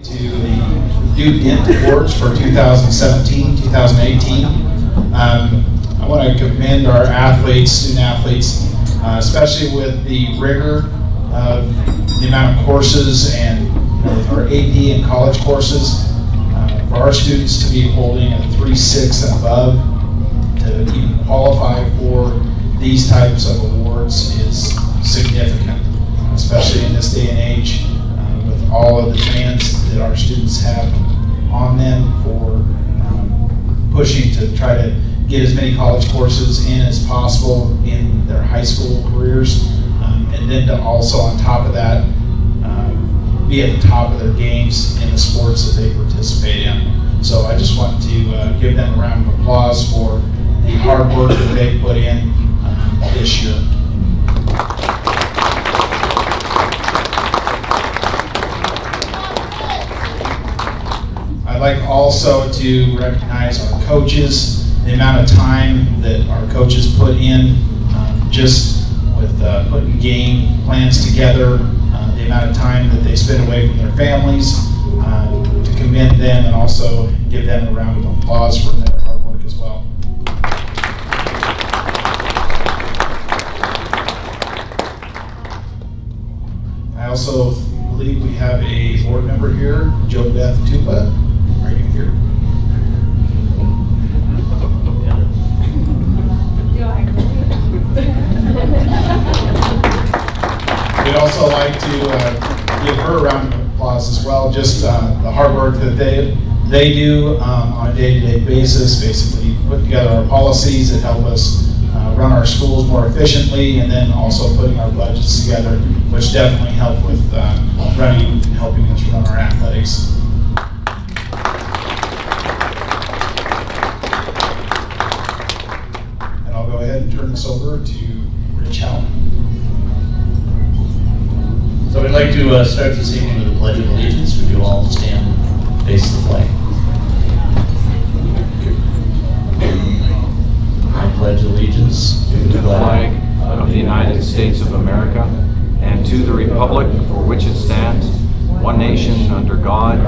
To the new Dent Awards for 2017-2018. I want to commend our athletes, student athletes, especially with the rigor of the amount of courses and with our AP and college courses. For our students to be holding a 3.6 and above to even qualify for these types of awards is significant, especially in this day and age. All of the demands that our students have on them for pushing to try to get as many college courses in as possible in their high school careers, and then to also on top of that be at the top of their games in the sports that they participate in. So I just want to give them a round of applause for the hard work that they put in this year. I'd like also to recognize our coaches, the amount of time that our coaches put in just with putting game plans together, the amount of time that they spend away from their families, to commend them and also give them a round of applause for their hard work as well. I also believe we have a board member here, Jo Beth Tupa. Right here. We'd also like to give her a round of applause as well. Just the hard work that they do on a day-to-day basis, basically put together our policies that help us run our schools more efficiently, and then also putting our budgets together, which definitely help with helping us run our athletics. Turn this over to Rich Howell. So we'd like to start this evening with the Pledge of Allegiance. Would you all stand and face the flag? I pledge allegiance to the flag of the United States of America and to the republic for which it stands, one nation under God,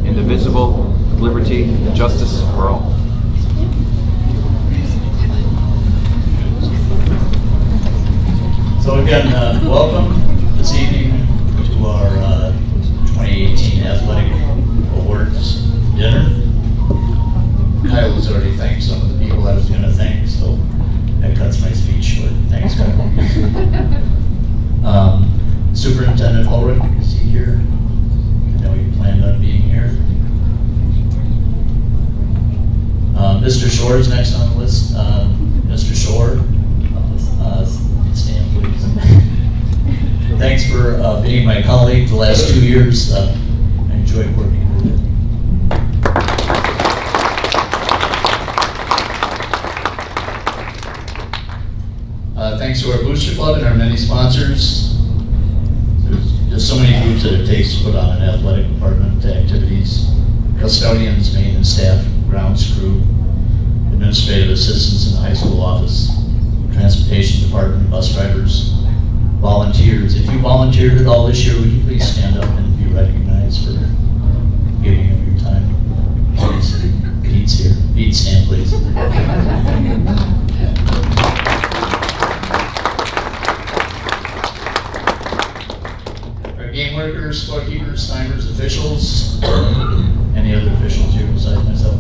indivisible, with liberty and justice for all. So again, welcome this evening to our 2018 Athletic Awards dinner. Kyle has already thanked some of the people I was going to thank, so that cuts my speech short. Thanks, Kyle. Superintendent Ulrich, is he here? I know you planned on being here. Mr. Shore is next on the list. Mr. Shore. Stand, please. Thanks for being my colleague the last 2 years. I enjoyed working with you. Thanks to our Booster Club and our many sponsors. There's just so many groups that it takes to put on an athletic department activities. Custodians, maintenance staff, grounds crew, administrative assistants in the high school office, transportation department, bus drivers, volunteers. If you volunteered at all this year, would you please stand up and be recognized for giving of your time? Pete's here. Pete, stand please. Our game workers, scorekeepers, timers, officials. Any other officials here besides myself?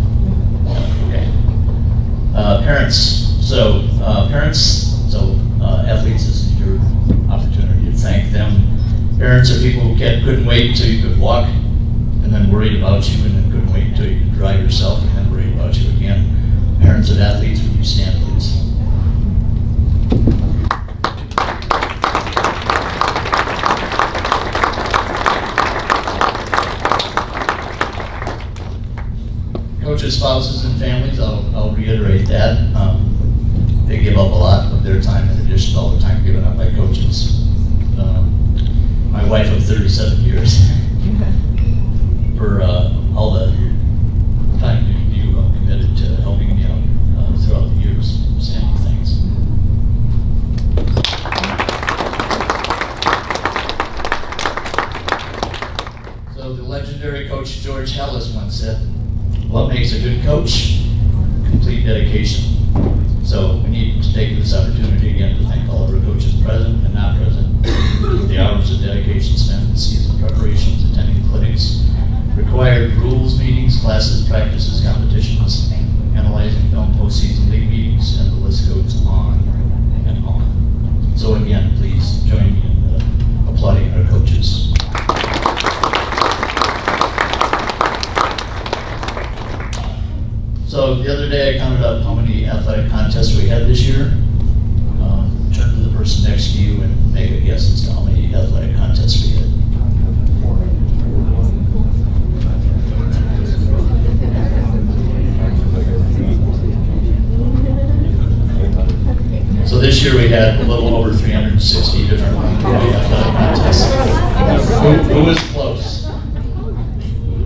Okay. Parents. Athletes, this is your opportunity to thank them. Parents are people who couldn't wait until you could walk and then worried about you, and then couldn't wait until you could drive yourself and then worried about you again. Parents of athletes, would you stand please? Coaches, spouses, and families, I'll reiterate that. They give up a lot of their time in addition to all the time given up by coaches. My wife of 37 years for all the time you committed to helping me out throughout the years. Sandy, thanks. So the legend legendary coach George Hellis once said, "What makes a good coach? Complete dedication." So we need to take this opportunity again to thank all of our coaches present and not present. The hours of dedication spent in season preparations, attending clinics, required rules meetings, classes, practices, competitions, analyzing film postseason league meetings, and the list goes on and on. So again, please join me in applauding our coaches. So the other day I counted up how many athletic contests we had this year. Turn to the person next to you and make a guess as to how many athletic contests we had. So this year we had a little over 360 different athletic contests. Who was close?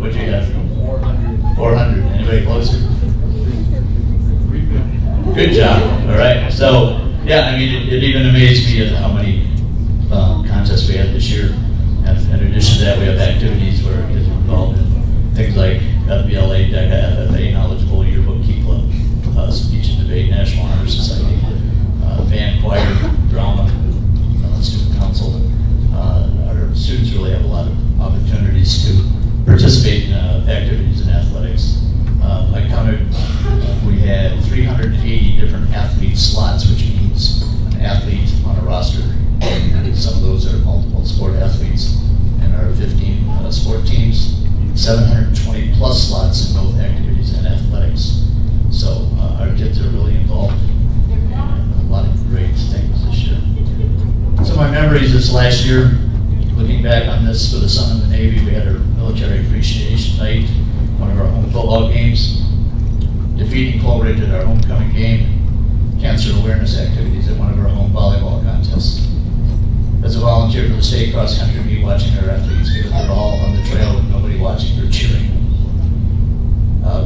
What'd you have? 400. Anybody closer? Good job. All right. So, yeah, I mean, it even amazed me at how many contests we had this year. And in addition to that, we have activities where kids are involved in things like FBLA, DECA, FFA, Knowledgeable Yearbook, Key Club, Speech and Debate, National Honor Society, band, choir, drama, student council. Our students really have a lot of opportunities to participate in activities in athletics. I counted, we had 380 different athlete slots, which means an athlete on a roster. And some of those are multiple sport athletes in our 15 sport teams. 720 plus slots in both activities and athletics. So our kids are really involved in a lot of great things this year. So my memories this last year, looking back on this for the Son of the Navy, we had our military appreciation night, one of our home football games, defeating Coleridge at our homecoming game, cancer awareness activities at one of our home volleyball contests. As a volunteer for the state cross country meet, watching our athletes give it their all on the trail with nobody watching or cheering.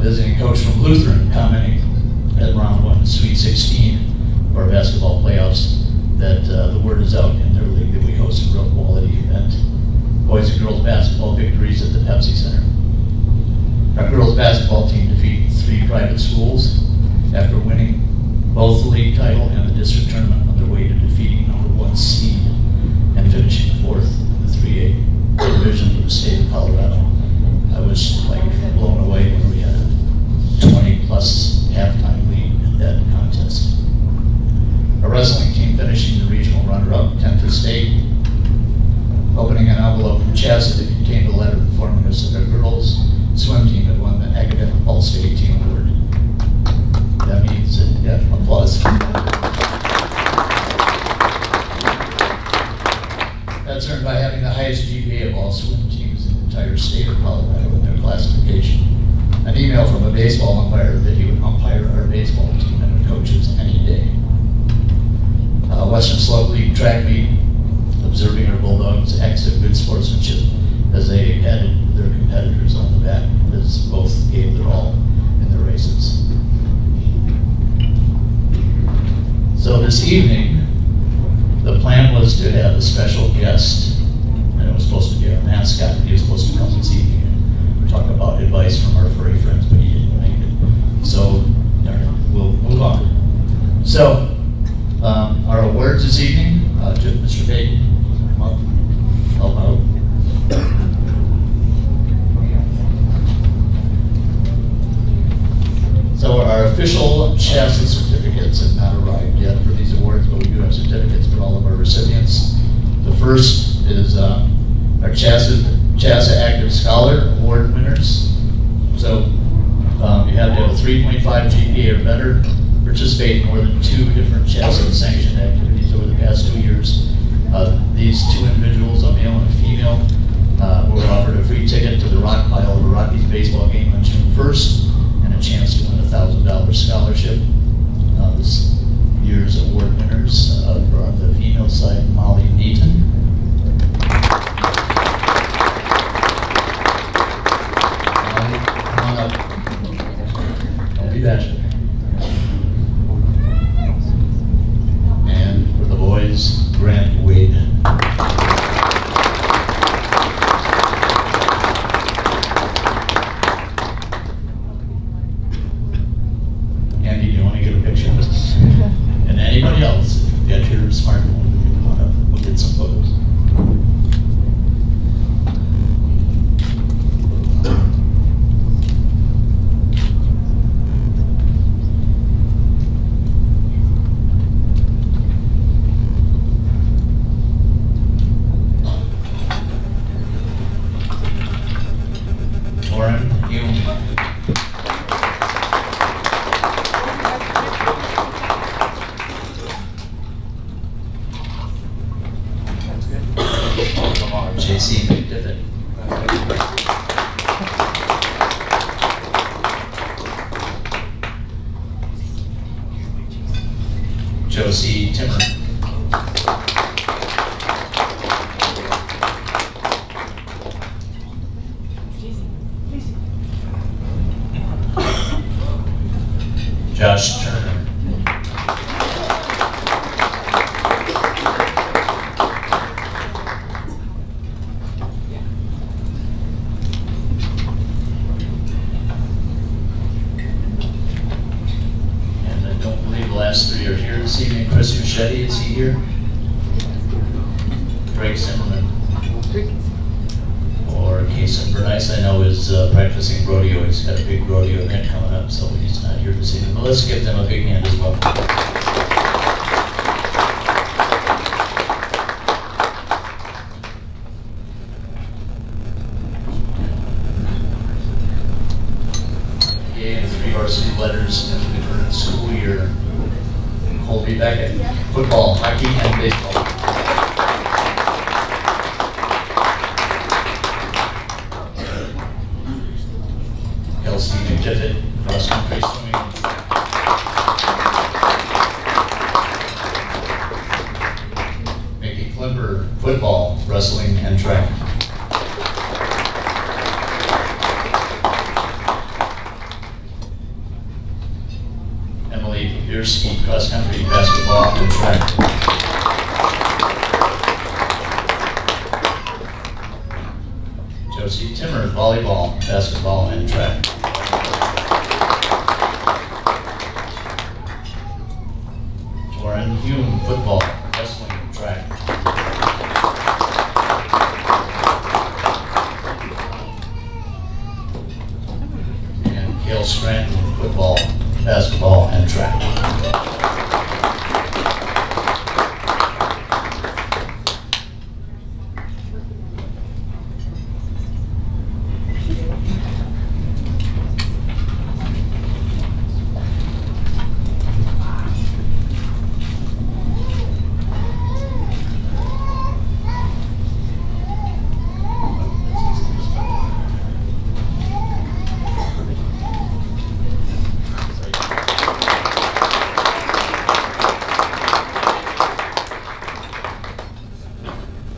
Visiting coach from Lutheran commenting at round 1, Sweet 16 of our basketball playoffs, that the word is out in their league that we host a real quality event. Boys and girls basketball victories at the Pepsi Center. Our girls basketball team defeated 3 private schools after winning both the league title and the district tournament on their way to defeating number 1 seed and finishing 4th in the 3A division of the state of Colorado. I was like blown away when we had a 20 plus halftime lead in that contest. Our wrestling team finishing the regional runner-up, 10th to state, opening an envelope from M.C.H.S that contained a letter informing us that our girls swim team had won the Academic All-State Team Award. That means, yeah, applause. That's earned by having the highest GPA of all swim teams in the entire state of Colorado in their classification. An email from a baseball umpire that he would umpire our baseball team and our coaches any day. Western Slope League track meet, observing our Bulldogs acts of good sportsmanship as they patted their competitors on the back, as both gave their all in the races. So this evening, the plan was to have a special guest, and it was supposed to be our mascot. He was supposed to come this evening and talk about advice from our furry friends, but he didn't make it. So, darn it, we'll move on. So, our awards this evening, Mr. Baden, come up, help out. So our official M.C.H.S certificates have not arrived yet for these awards, but we do have certificates for all of our recipients. The first is our M.C.H.S Active Scholar Award winners. So you have to have a 3.5 GPA or better, participate in more than 2 different M.C.H.S sanctioned activities over the past 2 years. These 2 individuals, a male and a female, were offered a free ticket to the rock pile of a Rockies baseball game on June 1st and a chance to win a $1,000 scholarship. This year's award winners are on the female side, Molly Neaton. Molly, come on up. Don't be bashful. And for the boys, Grant Wade. Shetty, is he here? Greg Zimmerman. Or Kason Bernice, I know, is practicing rodeo. He's got a big rodeo event coming up, so he's not here this evening. But let's give them a big hand as well. And 3 varsity letters into the current school year. Colby Beckett, football, hockey, and baseball. Kelsey McTiffet, cross country swimming. Mickey Klimper, football, wrestling, and track. Emily Bierski, cross country, basketball, and track. Josie Timmer, volleyball, basketball, and track. Joran Hume, football, wrestling, and track. And Gail Scranton, football, basketball, and track.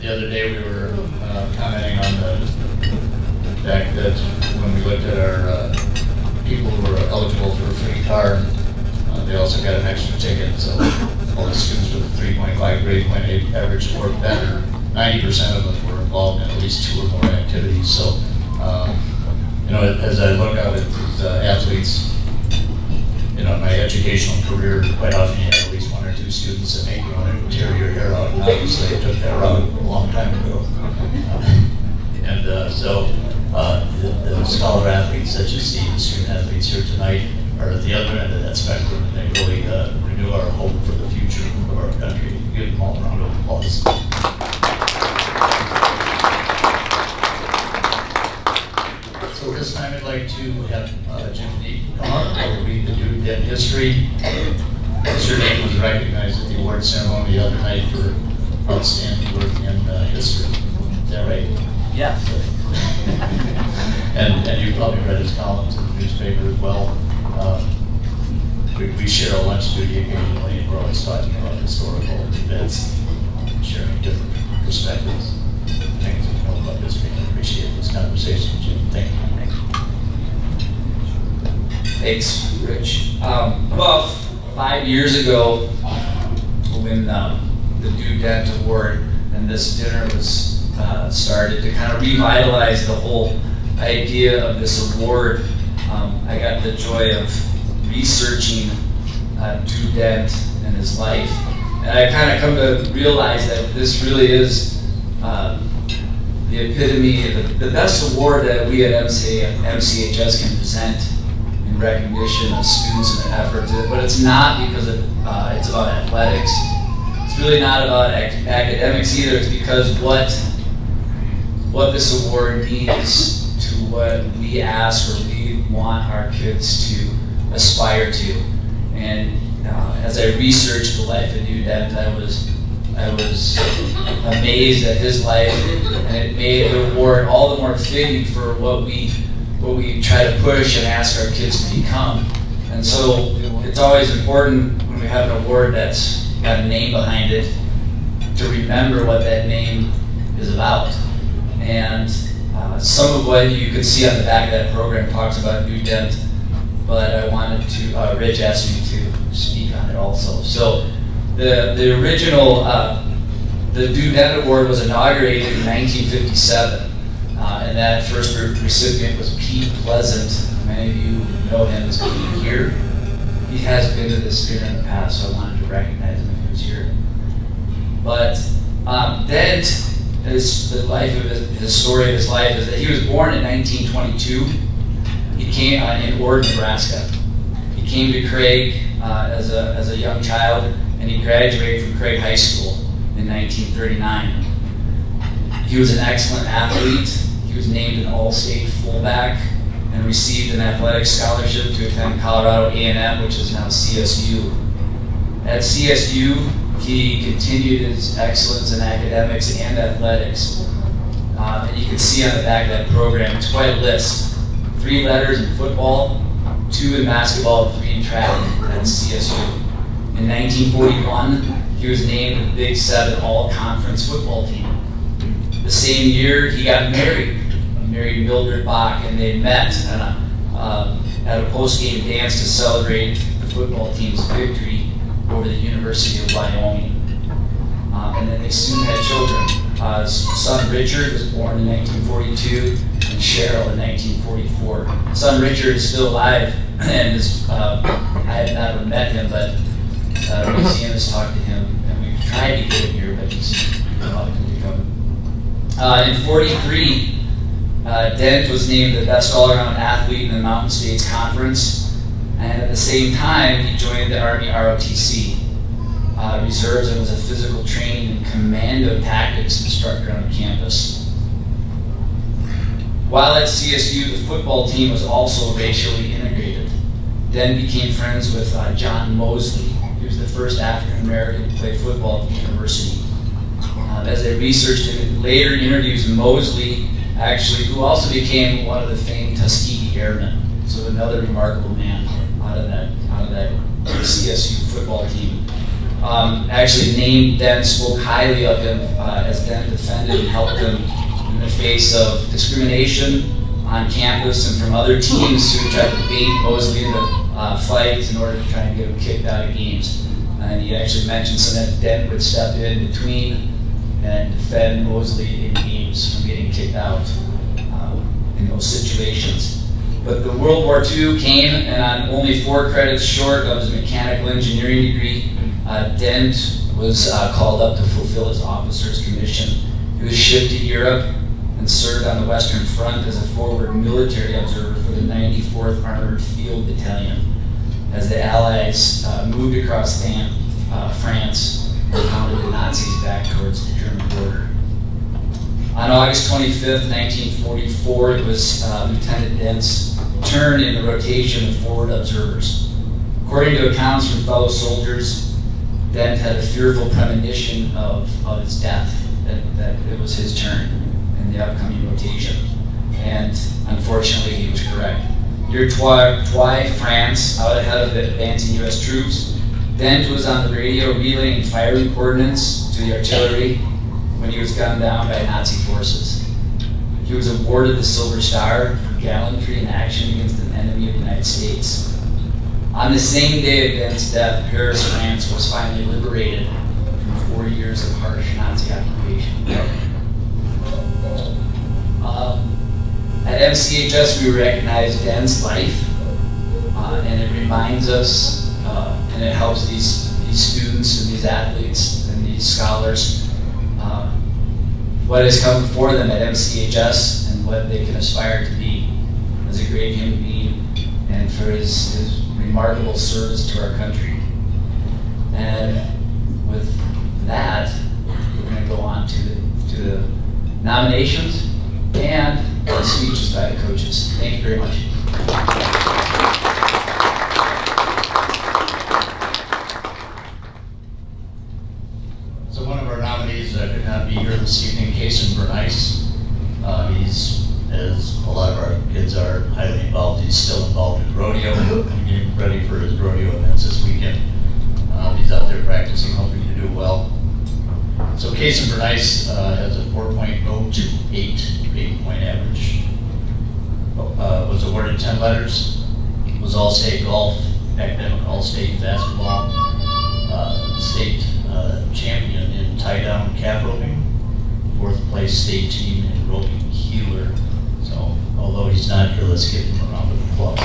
The other day we were commenting on the fact that when we looked at our people who were eligible for a free car, they also got an extra ticket. So all the students with a 3.5 grade point average or better, 90% of them were involved in at least 2 or more activities. So, you know, as I look out at these athletes, you know, in my educational career, quite often you have at least 1 or 2 students that make you want to tear your hair out, and obviously I took that route a long time ago. The scholar athletes that you see, the student athletes here tonight, are at the other end of that spectrum, and they really renew our hope for the future of our country. Give them all a round of applause. So this time I'd like to have Jim Neat come up and read the Duke Dent history. Mr. Dent was recognized at the award ceremony the other night for outstanding work in history. Is that right? Yeah. And you've probably read his columns in the newspaper as well. We share a lunch duty occasionally, and we're always talking about historical events, sharing different perspectives, things we know about history. I appreciate this conversation, Jim. Thank you. Thanks, Rich. About 5 years ago, when the Duke Dent Award and this dinner was started to kind of revitalize the whole idea of this award, I got the joy of researching Duke Dent and his life. And I kind of come to realize that this really is the epitome, the best award that we at M.C.H.S. can present in recognition of students and their efforts. But it's not because it's about athletics. It's really not about academics either. It's because what this award means to what we ask or we want our kids to aspire to. And as I researched the life of Duke Dent, I was amazed at his life, and it made the award all the more fitting for what we try to push and ask our kids to become. And so it's always important when we have an award that's got a name behind it to remember what that name is about. And some of what you could see on the back of that program talks about Duke Dent, but I wanted to, Rich asked me to speak on it also. So the original, the Duke Dent Award was inaugurated in 1957, and that first recipient was Pete Pleasant. Many of you know him as being here. He has been to this dinner in the past, so I wanted to recognize him. He was records here. But Dent, his story of his life is that he was born in 1922. He came in Ord, Nebraska. He came to Craig as a young child, and he graduated from Craig High School in 1939. He was an excellent athlete. He was named an All-State fullback and received an athletic scholarship to attend Colorado A&M, which is now CSU. At CSU, he continued his excellence in academics and athletics. And you can see on the back of that program, it's quite a list. 3 letters in football, 2 in basketball, and 3 in track at CSU. In 1941, he was named the Big 7 All-Conference football team. The same year, he got married. He married Mildred Bach, and they met at a post-game dance to celebrate the football team's victory over the University of Wyoming. And then they soon had children. His son Richard was born in 1942, and Cheryl in 1944. Son Richard is still alive, and I have never met him, but the museum has talked to him, and we've tried to get him here, but he's reluctant to come. In 43, Dent was named the best all-around athlete in the Mountain States Conference, and at the same time, he joined the Army ROTC reserves and was a physical training and commando tactics instructor on campus. While at CSU, the football team was also racially integrated. Dent became friends with John Mosley. He was the first African American to play football at the university. As I researched him in later interviews, Mosley actually, who also became one of the famed Tuskegee Airmen, so another remarkable man out of that CSU football team, actually named Dent, spoke highly of him as Dent defended and helped him in the face of discrimination on campus and from other teams who tried to bait Mosley into fights in order to try and get him kicked out of games. And he actually mentioned that Dent would step in between and defend Mosley in games from getting kicked out in those situations. But the World War II came, and on only 4 credits short of his mechanical engineering degree, Dent was called up to fulfill his officer's commission. He was shipped to Europe and served on the Western Front as a forward military observer for the 94th Armored Field Battalion as the Allies moved across France and pounded the Nazis back towards the German border. On August 25th, 1944, it was Lieutenant Dent's turn in the rotation of forward observers. According to accounts from fellow soldiers, Dent had a fearful premonition of his death, that it was his turn in the upcoming rotation. And unfortunately, he was correct. Near Troyes, France, out ahead of the advancing U.S. troops, Dent was on the radio relaying firing coordinates to the artillery when he was gunned down by Nazi forces. He was awarded the Silver Star for gallantry in action against an enemy of the United States. On the same day of Dent's death, Paris, France was finally liberated from 4 years of harsh Nazi occupation. At M.C.H.S, we recognize Dent's life, and it reminds us, and it helps these students and these athletes and these scholars what has come before them at M.C.H.S and what they can aspire to be as a great human being, and for his remarkable service to our country. And with that, we're going to go on to the nominations and the speeches by the coaches. Thank you very much. So one of our nominees could not be here this evening, Kason Bernice. He's, as a lot of our kids are, highly involved. He's still involved in rodeo and getting ready for his rodeo events this weekend. He's out there practicing, hoping to do well. So Kason Bernice has a 4.028 grade-point average. Was awarded 10 letters. Was All-State golf, academic All-State basketball, state champion in tie-down calf roping, 4th place state team in roping heeler. So although he's not here, let's give him a round of applause.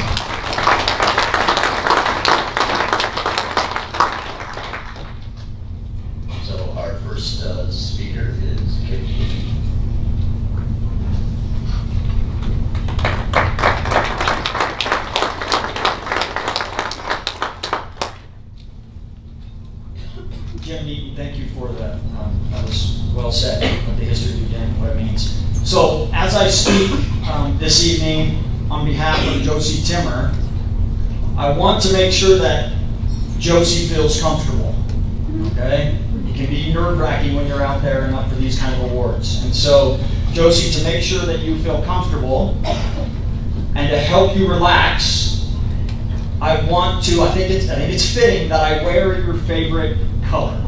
as I speak this evening on behalf of Josie Timmer, I want to make sure that Josie feels comfortable, okay? It can be nerve-wracking when you're out there and up for these kind of awards. And so, Josie, to make sure that you feel comfortable and to help you relax, I think it's fitting that I wear your favorite color.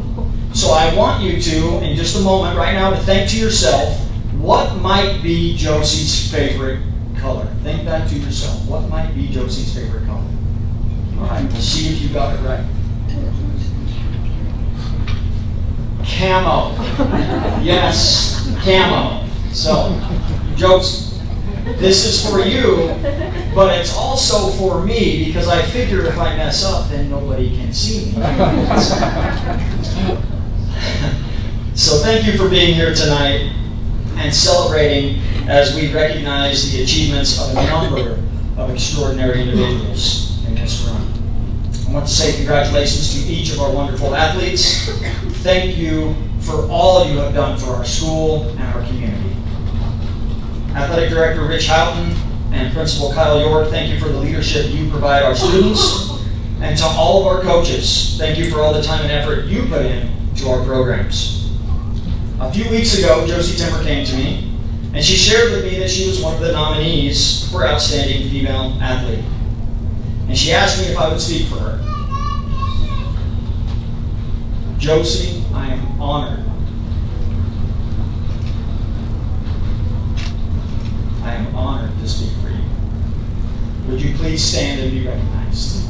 So I want you to, in just a moment right now, to think to yourself, what might be Josie's favorite color? Think that to yourself. What might be Josie's favorite color? All right, we'll see if you got it right. Camo. Yes, camo. So, Josie, this is for you, but it's also for me because I figure if I mess up, then nobody can see me. So thank you for being here tonight and celebrating as we recognize the achievements of a number of extraordinary individuals in this room. I want to say congratulations to each of our wonderful athletes. Thank you for all you have done for our school and our community. Athletic Director Rich Houghton and Principal Kyle York, thank you for the leadership you provide our students. And to all of our coaches, thank you for all the time and effort you put in to our programs. A few weeks ago, Josie Timmer came to me, and she shared with me that she was one of the nominees for Outstanding Female Athlete. And she asked me if I would speak for her. Josie, I am honored. I am honored to speak for you. Would you please stand and be recognized?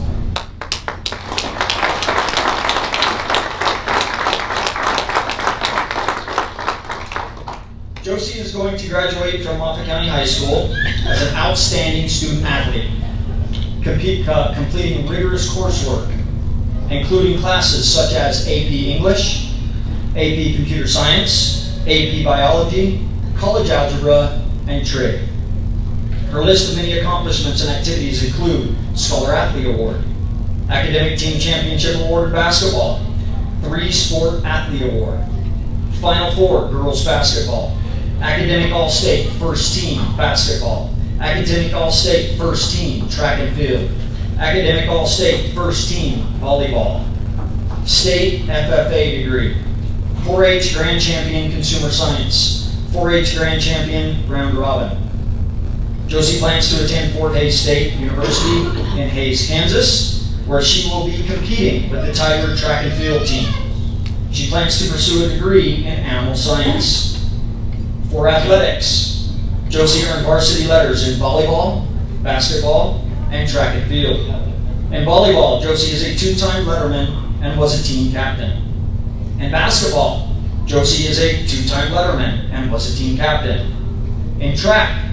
Josie is going to graduate from Moffat County High School as an outstanding student athlete, completing rigorous coursework, including classes such as AP English, AP Computer Science, AP Biology, College Algebra, and Trig. Her list of many accomplishments and activities include Scholar Athlete Award, Academic Team Championship Award in basketball, 3 Sport Athlete Award, Final Four Girls Basketball, Academic All-State First Team Basketball, Academic All-State First Team Track and Field, Academic All-State First Team Volleyball, State FFA degree, 4-H Grand Champion Consumer Science, 4-H Grand Champion Round Robin. Josie plans to attend Fort Hays State University in Hays, Kansas, where she will be competing with the Tiger Track and Field team. She plans to pursue a degree in animal science. For athletics, Josie earned varsity letters in volleyball, basketball, and track and field. In volleyball, Josie is a 2-time letterman and was a team captain. In basketball, Josie is a 2-time letterman and was a team captain. In track,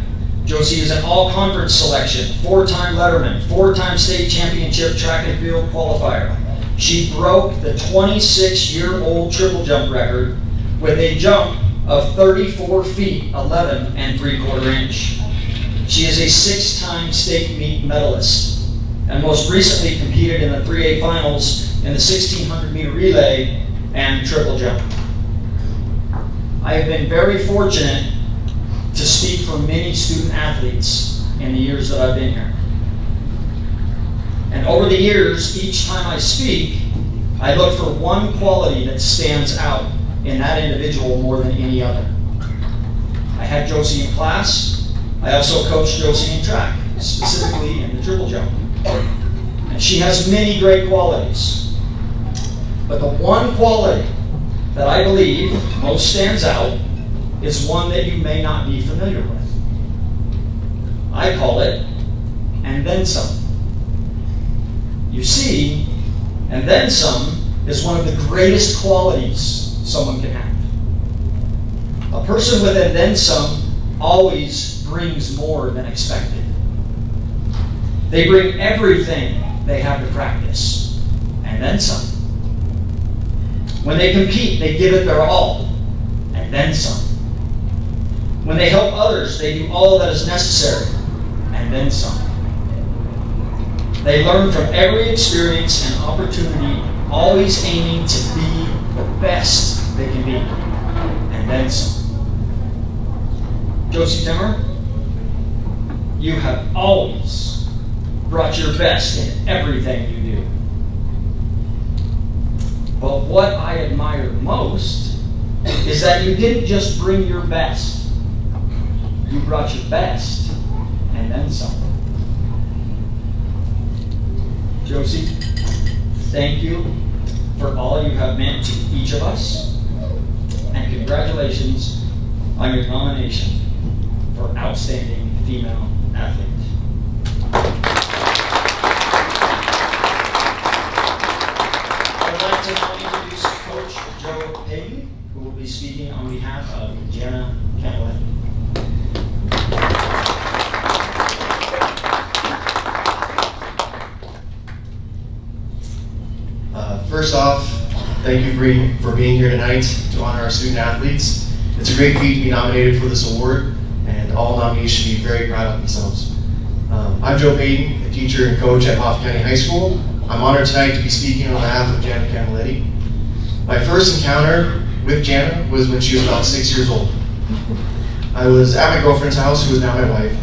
Josie is an all-conference selection, 4-time letterman, 4-time state championship track and field qualifier. She broke the 26-year-old triple jump record with a jump of 34 feet, 11 3/4 inch. She is a 6-time state meet medalist and most recently competed in the 3A finals in the 1,600-meter relay and triple jump. I have been very fortunate to speak for many student athletes in the years that I've been here. And over the years, each time I speak, I look for one quality that stands out in that individual more than any other. I had Josie in class. I also coached Josie in track, specifically in the triple jump. And she has many great qualities. But the one quality that I believe most stands out is one that you may not be familiar with. I call it, and then some. You see, and then some is one of the greatest qualities someone can have. A person with and then some always brings more than expected. They bring everything they have to practice, and then some. When they compete, they give it their all, and then some. When they help others, they do all that is necessary, and then some. They learn from every experience and opportunity, always aiming to be the best they can be, and then some. Josie Timmer, you have always brought your best in everything you do. But what I admire most is that you didn't just bring your best. You brought your best and then some. Josie, thank you for all you have meant to each of us, and congratulations on your nomination for Outstanding Female Athlete. I'd like to now introduce Coach Joe Payton, who will be speaking on behalf of Jana Campbell. First off, thank you for being here tonight to honor our student athletes. It's a great feat to be nominated for this award, and all nominees should be very proud of themselves. I'm Joe Payton, a teacher and coach at Moffat County High School. I'm honored tonight to be speaking on behalf of Jana Camilletti. My first encounter with Jana was when she was about 6 years old. I was at my girlfriend's house, who is now my wife,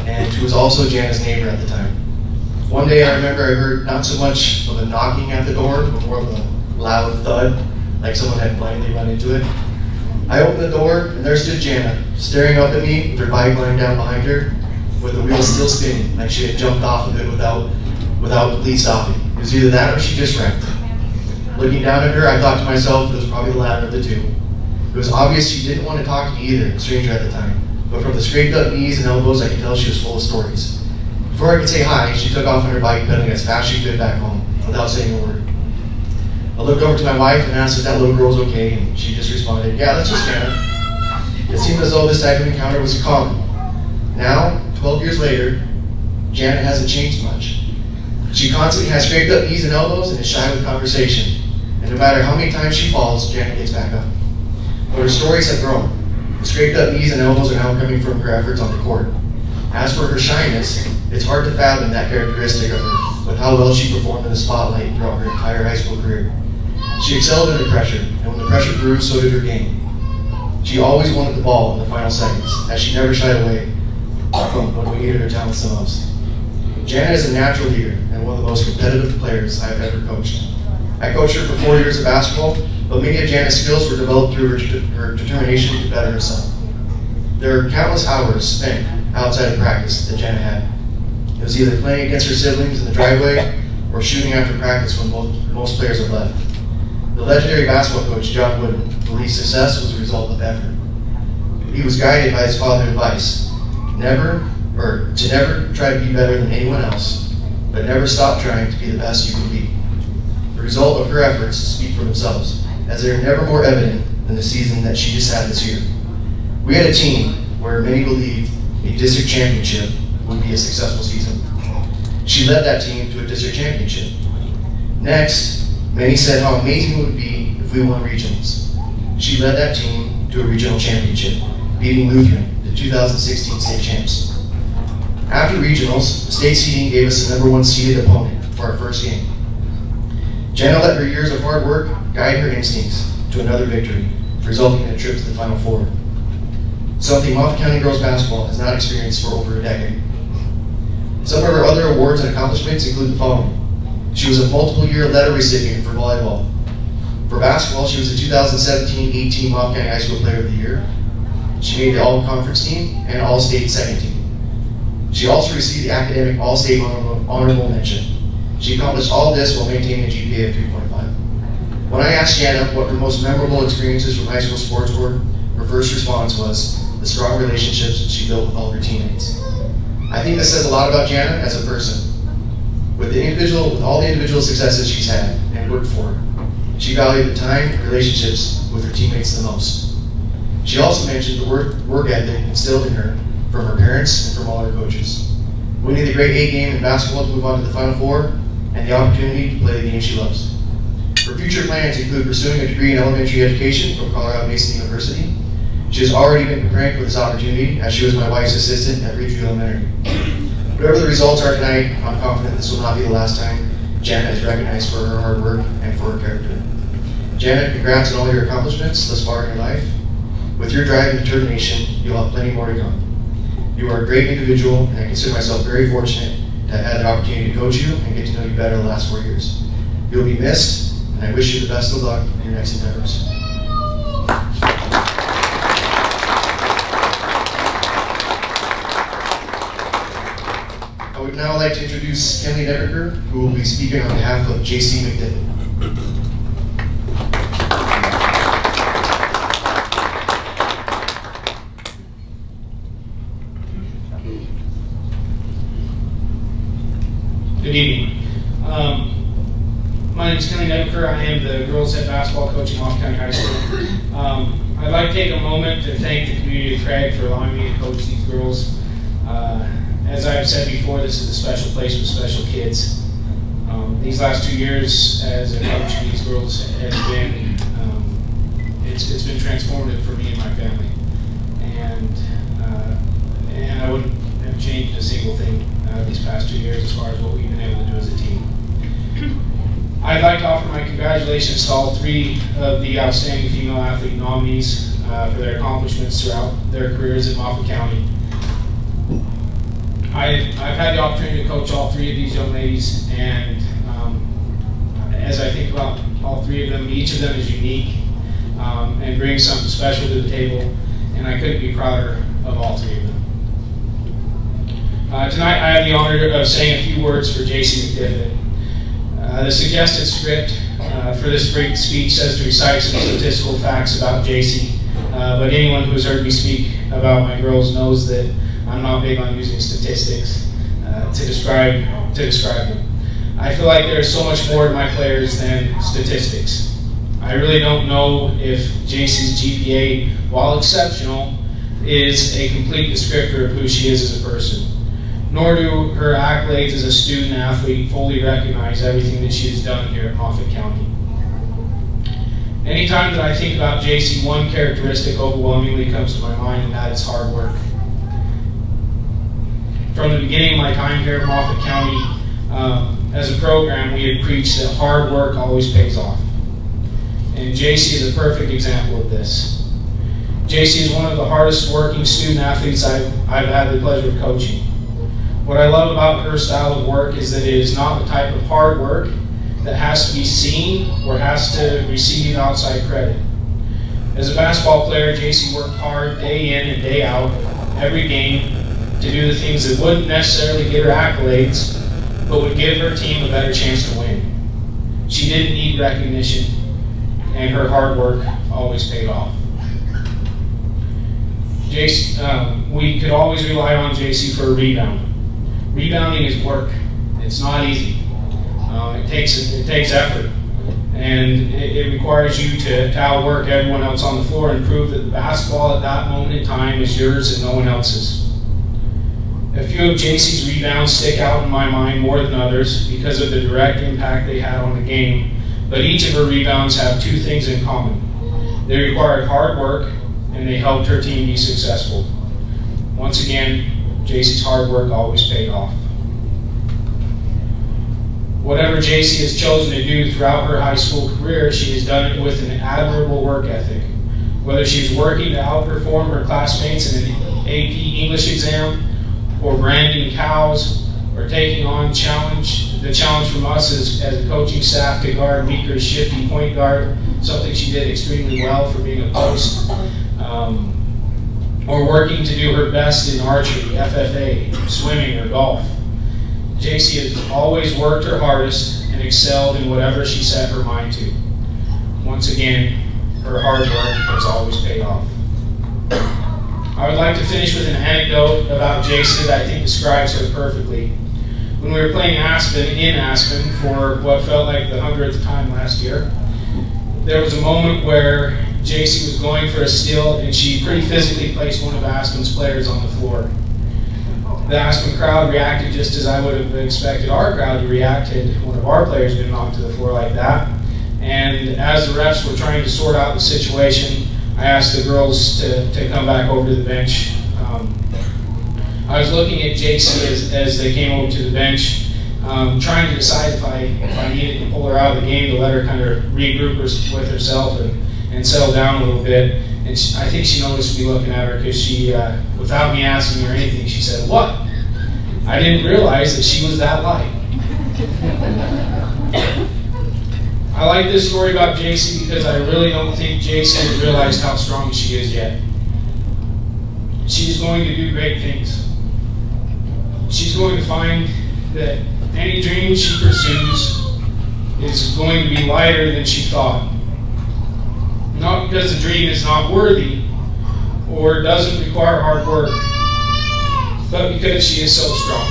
and who was also Jana's neighbor at the time. One day I remember I heard not so much of a knocking at the door, but more of a loud thud, like someone had blindly run into it. I opened the door, and there stood Jana, staring up at me with her bike lying down behind her, with the wheels still spinning, like she had jumped off of it without the lead stopping. It was either that or she just wrecked. Looking down at her, I thought to myself it was probably the latter of the two. It was obvious she didn't want to talk to me either, a stranger at the time, but from the scraped up knees and elbows, I could tell she was full of stories. Before I could say hi, she took off on her bike, pedaling as fast as she could back home, without saying a word. I looked over to my wife and asked if that little girl was okay, and she just responded, "Yeah, that's just Jana." It seemed as though this type of encounter was common. Now, 12 years later, Jana hasn't changed much. She constantly has scraped up knees and elbows and is shy with conversation. And no matter how many times she falls, Jana gets back up. But her stories have grown. The scraped up knees and elbows are now coming from her efforts on the court. As for her shyness, it's hard to fathom that characteristic of her, with how well she performed in the spotlight throughout her entire high school career. She excelled under pressure, and when the pressure grew, so did her game. She always wanted the ball in the final seconds, as she never shied away from when we needed her talents the most. Jana is a natural leader and one of the most competitive players I've ever coached. I coached her for 4 years of basketball, but many of Jana's skills were developed through her determination to better herself. There are countless hours spent outside of practice that Jana had. It was either playing against her siblings in the driveway or shooting after practice when most players have left. The legendary basketball coach, John Wooden, believed success was a result of effort. He was guided by his father's advice, to never try to be better than anyone else, but never stop trying to be the best you can be. The result of her efforts speak for themselves, as they are never more evident than the season that she just had this year. We had a team where many believed a district championship would be a successful season. She led that team to a district championship. Next, many said how amazing it would be if we won regionals. She led that team to a regional championship, beating Lutheran, the 2016 state champs. After regionals, the state seeding gave us the #1 seeded opponent for our first game. Jana let her years of hard work guide her instincts to another victory, resulting in a trip to the Final Four. Something Moffat County girls basketball has not experienced for over a decade. Some of her other awards and accomplishments include the following. She was a multiple-year letter recipient for volleyball. For basketball, she was the 2017-18 Moffat County High School Player of the Year. She made the All-Conference team and All-State second team. She also received the Academic All-State Honorable Mention. She accomplished all this while maintaining a GPA of 3.5. When I asked Jana what her most memorable experiences from high school sports were, her first response was the strong relationships she built with all of her teammates. I think this says a lot about Jana as a person. With all the individual successes she's had and worked for, she valued the time and relationships with her teammates the most. She also mentioned the work ethic instilled in her from her parents and from all her coaches. Winning the grade 8 game in basketball to move on to the Final Four, and the opportunity to play the game she loves. Her future plans include pursuing a degree in elementary education from Colorado Basin University. She has already been preparing for this opportunity, as she was my wife's assistant at Ridgeview Elementary. Whatever the results are tonight, I'm confident this will not be the last time Jana is recognized for her hard work and for her character. Jana, congrats on all your accomplishments thus far in your life. With your drive and determination, you'll have plenty more to come. You are a great individual, and I consider myself very fortunate to have had the opportunity to coach you and get to know you better in the last 4 years. You'll be missed, and I wish you the best of luck in your next endeavors. I would now like to introduce Kenley Nebeker, who will be speaking on behalf of M.C.H.S. Good evening. My name is Kenley Nebeker. I am the girls' head basketball coach at Moffat County High School. I'd like to take a moment to thank the community of Craig for allowing me to coach these girls. As I've said before, this is a special place with special kids. These last 2 years as a coach of these girls has been, it's been transformative for me and my family. And I wouldn't have changed a single thing these past 2 years as far as what we've been able to do as a team. I'd like to offer my congratulations to all 3 of the outstanding female athlete nominees for their accomplishments throughout their careers at Moffat County. I've had the opportunity to coach all 3 of these young ladies, and as I think about all 3 of them, each of them is unique and brings something special to the table, and I couldn't be prouder of all 3 of them. Tonight I have the honor of saying a few words for M.C.H.S. The suggested script for this speech says to recite some statistical facts about JC, but anyone who has heard me speak about my girls knows that I'm not big on using statistics to describe them. I feel like there's so much more to my players than statistics. I really don't know if JC's GPA, while exceptional, is a complete descriptor of who she is as a person. Nor do her accolades as a student athlete fully recognize everything that she has done here at Moffat County. Anytime that I think about JC, one characteristic overwhelmingly comes to my mind, and that is hard work. From the beginning of my time here at Moffat County, as a program, we had preached that hard work always pays off. And JC is a perfect example of this. JC is one of the hardest working student athletes I've had the pleasure of coaching. What I love about her style of work is that it is not the type of hard work that has to be seen or has to receive outside credit. As a basketball player, JC worked hard day in and day out, every game, to do the things that wouldn't necessarily get her accolades, but would give her team a better chance to win. She didn't need recognition, and her hard work always paid off. We could always rely on JC for a rebound. Rebounding is work. It's not easy. It takes effort, and it requires you to outwork everyone else on the floor and prove that the basketball at that moment in time is yours and no one else's. A few of JC's rebounds stick out in my mind more than others because of the direct impact they had on the game, but each of her rebounds have 2 things in common. They required hard work, and they helped her team be successful. Once again, JC's hard work always paid off. Whatever JC has chosen to do throughout her high school career, she has done it with an admirable work ethic. Whether she's working to outperform her classmates in an AP English exam, or branding cows, or taking on the challenge from us as a coaching staff to guard Meeker's shifty point guard, something she did extremely well for being a post, or working to do her best in archery, FFA, swimming, or golf. JC has always worked her hardest and excelled in whatever she set her mind to. Once again, her hard work has always paid off. I would like to finish with an anecdote about JC that I think describes her perfectly. When we were playing in Aspen for what felt like the 100th time last year, there was a moment where JC was going for a steal, and she pretty physically placed one of Aspen's players on the floor. The Aspen crowd reacted just as I would have expected our crowd to react had one of our players been knocked to the floor like that. And as the refs were trying to sort out the situation, I asked the girls to come back over to the bench. I was looking at JC as they came over to the bench, trying to decide if I needed to pull her out of the game to let her kind of regroup with herself and settle down a little bit. And I think she noticed me looking at her because she, without me asking her anything, she said, "What?" I didn't realize that she was that light. I like this story about JC because I really don't think JC has realized how strong she is yet. She's going to do great things. She's going to find that any dream she pursues is going to be lighter than she thought. Not because the dream is not worthy or doesn't require hard work, but because she is so strong.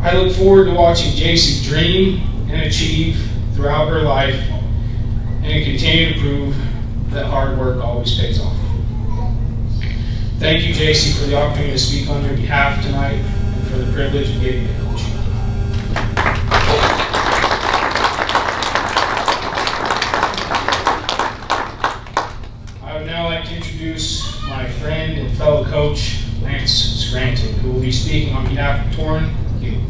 I look forward to watching JC dream and achieve throughout her life and continue to prove that hard work always pays off. Thank you, JC, for the opportunity to speak on your behalf tonight and for the privilege of getting to coach you. I would now like to introduce my friend and fellow coach, Lance Scranton, who will be speaking on behalf of Torrin. Thank you.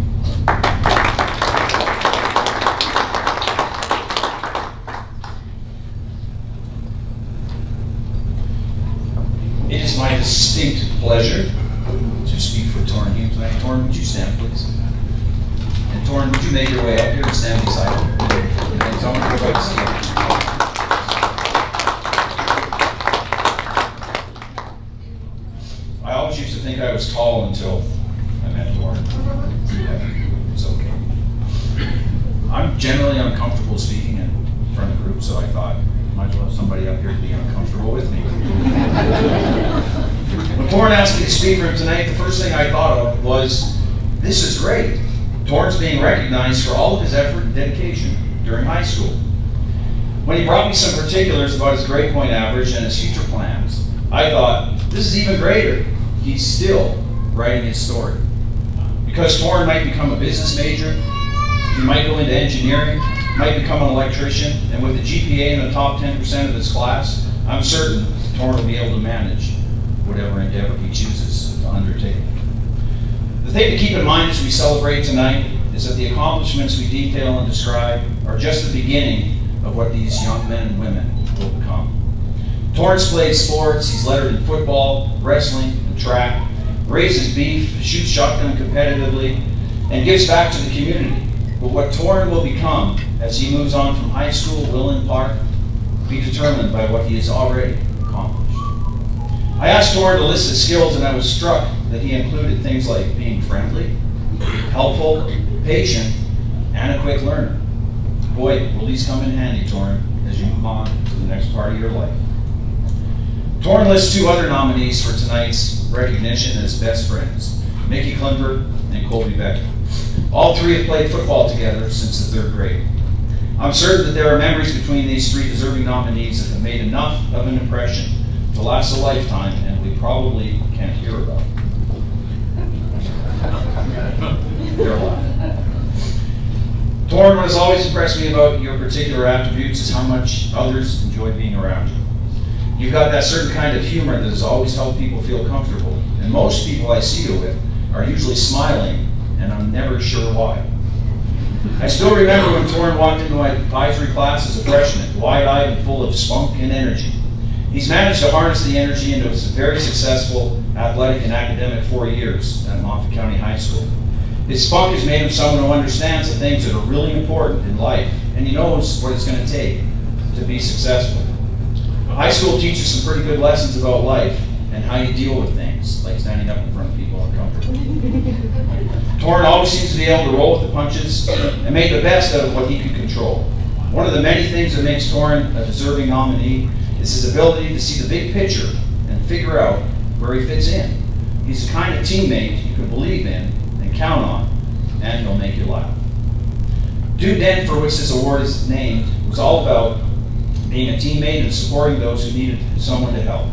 It is my distinct pleasure to speak for Torrin Hume tonight. Torrin, would you stand, please? And Torrin, would you make your way up here and stand beside him? And tell me what about Steve. I always used to think I was tall until I met Torrin. It's okay. I'm generally uncomfortable speaking in front of a group, so I thought, might as well have somebody up here to be uncomfortable with me. When Torrin asked me to speak for him tonight, the first thing I thought of was, this is great. Torrin's being recognized for all of his effort and dedication during high school. When he brought me some particulars about his grade point average and his future plans, I thought, this is even greater. He's still writing his story. Because Torrin might become a business major, he might go into engineering, might become an electrician, and with a GPA in the top 10% of his class, I'm certain Torrin will be able to manage whatever endeavor he chooses to undertake. The thing to keep in mind as we celebrate tonight is that the accomplishments we detail and describe are just the beginning of what these young men and women will become. Torrin's played sports, he's lettered in football, wrestling, and track, raises beef, shoots shotgun competitively, and gives back to the community. But what Torrin will become as he moves on from high school will in part be determined by what he has already accomplished. I asked Torrin to list his skills, and I was struck that he included things like being friendly, helpful, patient, and a quick learner. Boy, will these come in handy, Torrin, as you move on to the next part of your life. Torrin lists two other nominees for tonight's recognition as best friends, Mickey Klimper and Colby Becker. All three have played football together since the 3rd grade. I'm certain that there are memories between these three deserving nominees that have made enough of an impression to last a lifetime, and we probably can't hear about. They're laughing. Torrin, what has always impressed me about your particular attributes is how much others enjoy being around you. You've got that certain kind of humor that has always helped people feel comfortable, and most people I see you with are usually smiling, and I'm never sure why. I still remember when Torrin walked into my advisory class as a freshman, wide-eyed and full of spunk and energy. He's managed to harness the energy into a very successful athletic and academic 4 years at Moffat County High School. His spunk has made him someone who understands the things that are really important in life, and he knows what it's going to take to be successful. High school teaches some pretty good lessons about life and how you deal with things, like standing up in front of people uncomfortable. Torrin always seems to be able to roll with the punches and make the best out of what he can control. One of the many things that makes Torrin a deserving nominee is his ability to see the big picture and figure out where he fits in. He's the kind of teammate you can believe in and count on, and he'll make you laugh. Dent, for which this award is named, was all about being a teammate and supporting those who needed someone to help.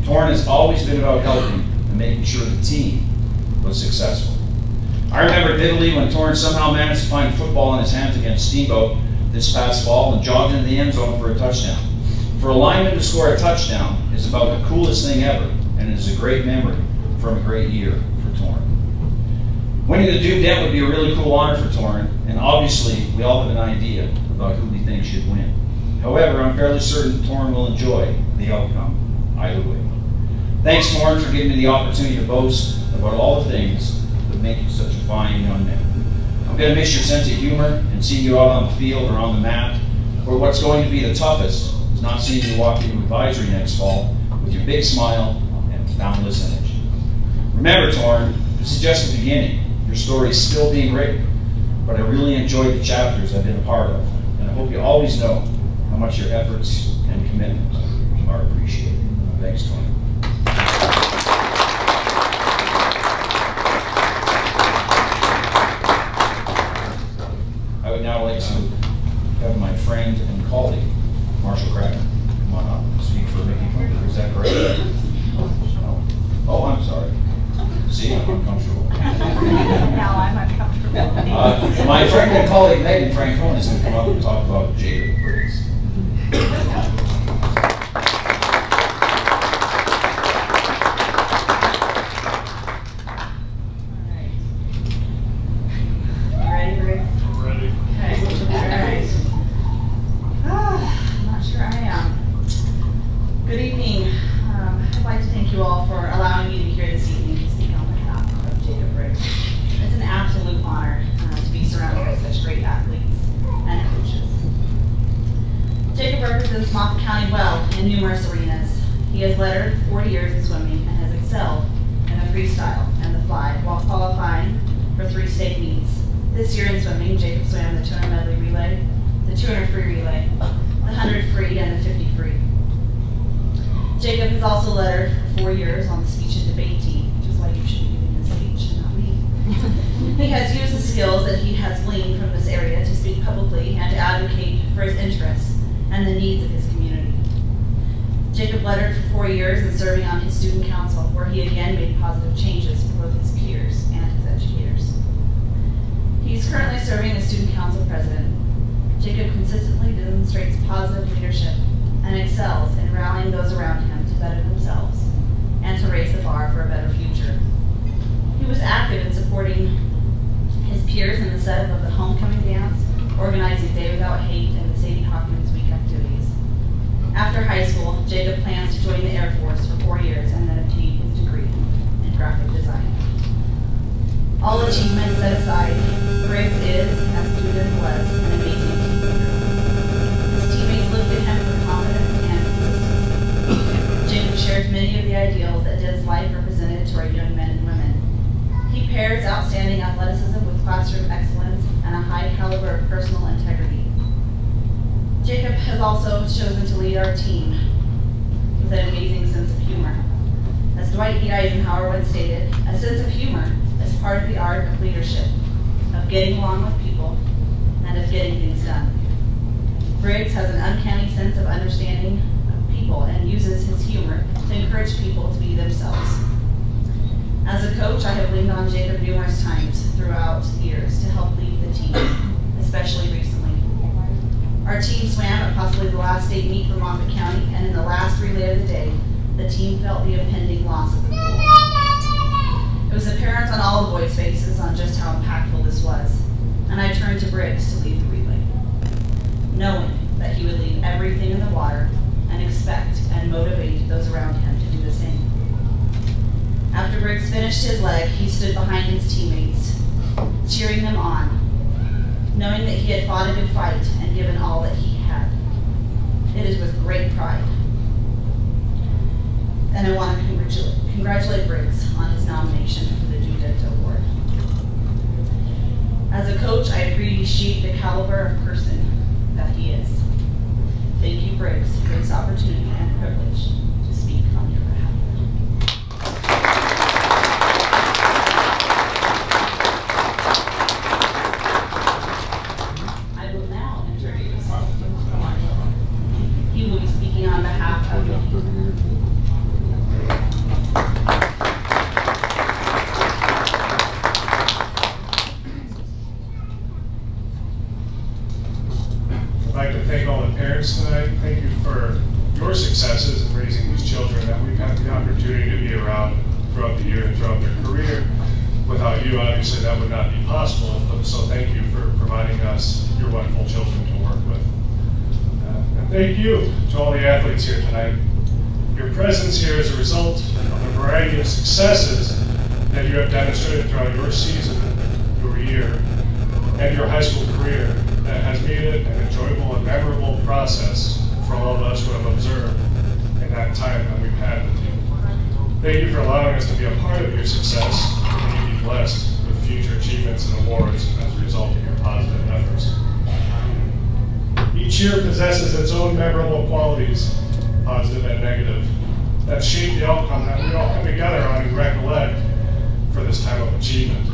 Torrin has always been about helping and making sure the team was successful. I remember vividly when Torrin somehow managed to find football in his hands against Steamboat this past fall and jogged into the end zone for a touchdown. For a lineman to score a touchdown is about the coolest thing ever, and it is a great memory from a great year for Torrin. Winning the Dent would be a really cool honor for Torrin, and obviously we all have an idea about who we think should win. However, I'm fairly certain Torrin will enjoy the outcome either way. Thanks, Torrin, for giving me the opportunity to boast about all the things that make you such a fine young man. I'm going to miss your sense of humor and seeing you out on the field or on the mat, where what's going to be the toughest is not seeing you walk into advisory next fall with your big smile and boundless energy. Remember, Torrin, this is just the beginning. Your story is still being written, but I really enjoyed the chapters I've been a part of, and I hope you always know how much your efforts and commitment are appreciated. Thanks, Torrin. I would now like to have my friend and colleague, Marshall Cracker, come on up and speak for Mickey Funker. Is that correct? No. Oh, I'm sorry. See, I'm uncomfortable. Now I'm uncomfortable. My friend and colleague, Megan Francone, is going to come up and talk about Jacob Briggs. Moffat County well in numerous arenas. He has lettered 4 years in swimming and has excelled in the freestyle and the fly while qualifying for 3 state meets. This year in swimming, Jacob swam the 200 medley relay, the 200 free relay, the 100 free, and the 50 free. Jacob has also lettered for 4 years on the speech and debate team, which is why you should be giving this speech and not me. He has used the skills that he has gleaned from this area to speak publicly and to advocate for his interests and the needs of his community. Jacob lettered for 4 years in serving on his student council, where he again made positive changes for both his peers and his educators. He's currently serving as student council president. Jacob consistently demonstrates positive leadership and excels in rallying those around him to better themselves and to raise the bar for a better future. He was active in supporting his peers in the setup of the homecoming dance, organizing Day Without Hate and the Sadie Hawkins Week activities. After high school, Jacob plans to join the Air Force for 4 years and then obtain his degree in graphic design. All achievements set aside, Briggs is, as Judith was, an amazing team leader. His teammates looked at him for confidence and consistency. Jacob shares many of the ideals that Dent's life represented to our young men and women. He pairs outstanding athleticism with classroom excellence and a high caliber of personal integrity. Jacob has also chosen to lead our team with an amazing sense of humor. As Dwight D. Eisenhower once stated, a sense of humor is part of the art of leadership, of getting along with people, and of getting things done. Briggs has an uncanny sense of understanding of people and uses his humor to encourage people to be themselves. As a coach, I have leaned on Jacob numerous times throughout the years to help lead the team, especially recently. Our team swam at possibly the last state meet for Moffat County, and in the last relay of the day, the team felt the impending loss of the pool. It was apparent on all the boys' faces on just how impactful this was, and I turned to Briggs to lead the relay, knowing that he would leave everything in the water and expect and motivate those around him to do the same. After Briggs finished his leg, he stood behind his teammates, cheering them on, knowing that he had fought a good fight and given all that he had. It is with great pride. And I want to congratulate Briggs on his nomination for the Dent Award. As a coach, I appreciate the caliber of person that he is. Thank you, Briggs, for this opportunity and privilege to speak on your behalf. He will be speaking on behalf of the I'd like to thank all the parents tonight. Thank you for your successes in raising these children that we've had the opportunity to be around throughout the year and throughout their career. Without you, obviously, that would not be possible. So thank you for providing us your wonderful children to work with. And Thank you to all the athletes here tonight. Your presence here is a result of a variety of successes that you have demonstrated throughout your season, your year, and your high school career that has made it an enjoyable and memorable process for all of us who have observed in that time that we've had with you. Thank you for allowing us to be a part of your success, and may you be blessed with future achievements and awards as a result of your positive efforts. Each year possesses its own memorable qualities, positive and negative, that shape the outcome that we all come together on and recollect for this time of achievement.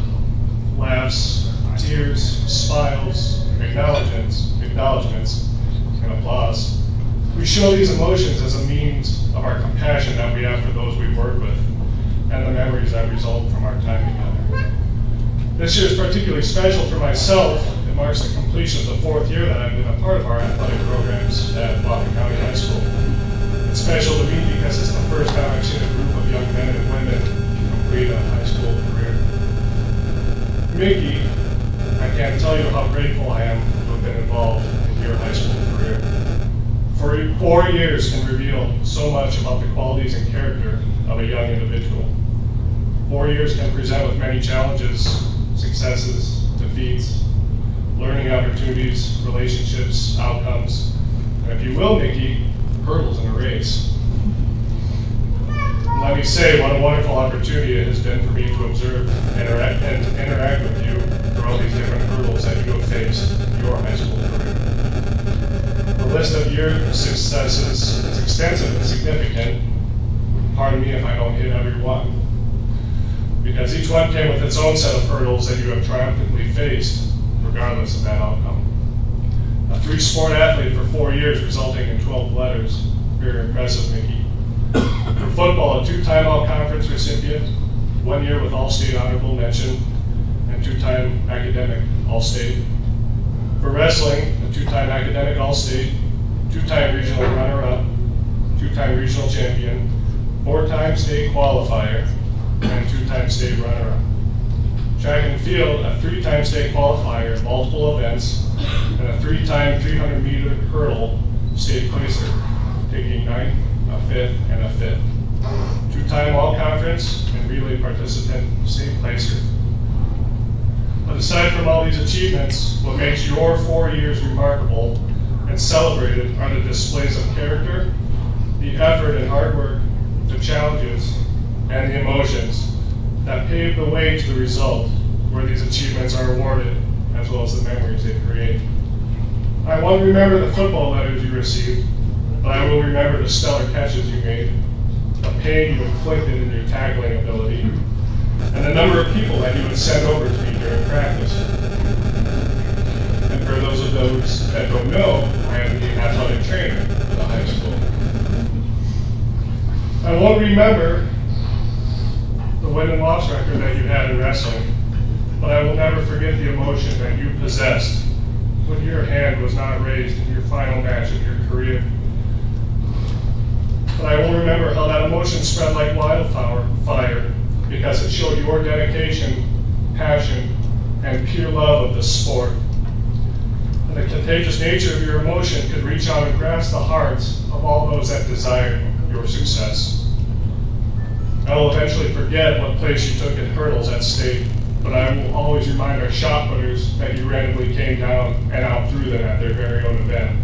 Laughs, tears, smiles, acknowledgements, and applause. We show these emotions as a means of our compassion that we have for those we work with, and the memories that result from our time together. This year is particularly special for myself. It marks the completion of the 4th year that I've been a part of our athletic programs at Moffat County High School. It's special to me because it's the first time I've seen a group of young men and women complete a high school career. Mickey, I can't tell you how grateful I am to have been involved in your high school career. 4 years can reveal so much about the qualities and character of a young individual. 4 years can present with many challenges, successes, defeats, learning opportunities, relationships, outcomes, and if you will, Mickey, hurdles in a race. And let me say what a wonderful opportunity it has been for me to observe and interact with you through all these different hurdles that you have faced in your high school career. The list of your successes is extensive and significant. Pardon me if I don't hit every one, because each one came with its own set of hurdles that you have triumphantly faced, regardless of that outcome. A 3-sport athlete for 4 years, resulting in 12 letters. Very impressive, Mickey. For football, a 2-time all-conference recipient, 1 year with all-state honorable mention, and 2-time academic all-state. For wrestling, a 2-time academic all-state, 2-time regional runner-up, 2-time regional champion, 4-time state qualifier, and 2-time state runner-up. Track and field, a 3-time state qualifier in multiple events, and a 3-time 300-meter hurdle state placer, taking 9th, a 5th, and a 5th. 2-time all-conference and relay participant state placer. But aside from all these achievements, what makes your 4 years remarkable and celebrated are the displays of character, the effort and hard work, the challenges, and the emotions that pave the way to the result where these achievements are awarded, as well as the memories they create. I won't remember the football letters you received, but I will remember the stellar catches you made, the pain you inflicted in your tackling ability, and the number of people that you would send over to me during practice. And for those that don't know, I am the athletic trainer for the high school. I won't remember the win and loss record that you had in wrestling, but I will never forget the emotion that you possessed when your hand was not raised in your final match of your career. But I will remember how that emotion spread like wildfire because it showed your dedication, passion, and pure love of the sport. And the contagious nature of your emotion could reach out and grasp the hearts of all those that desired your success. I will eventually forget what place you took in hurdles at state, but I will always remind our shot putters that you randomly came down and outthrew them at their very own event.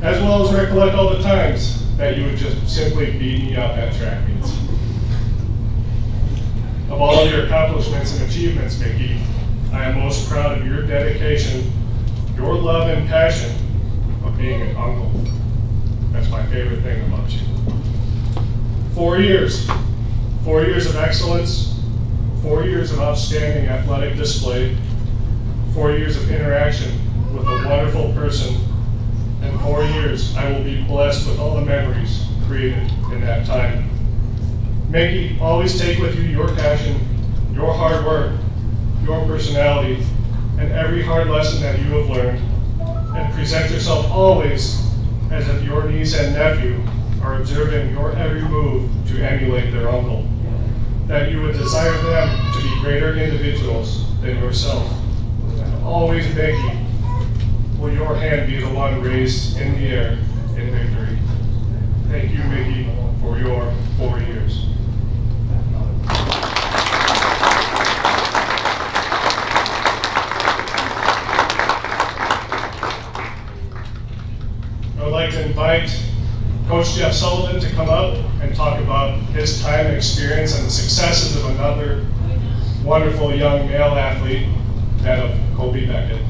As well as recollect all the times that you would just simply beat me up at track meets. Of all your accomplishments and achievements, Mickey, I am most proud of your dedication, your love and passion of being an uncle. That's my favorite thing about you. 4 years. 4 years of excellence, 4 years of outstanding athletic display, 4 years of interaction with a wonderful person, and 4 years I will be blessed with all the memories created in that time. Mickey, always take with you your passion, your hard work, your personality, and every hard lesson that you have learned, and present yourself always as if your niece and nephew are observing your every move to emulate their uncle, that you would desire them to be greater individuals than yourself. And always, Mickey, will your hand be the one raised in the air in victory. Thank you, Mickey, for your 4 years. I would like to invite Coach Jeff Sullivan to come up and talk about his time and experience and the successes of another wonderful young male athlete, that of Kobe Beckett.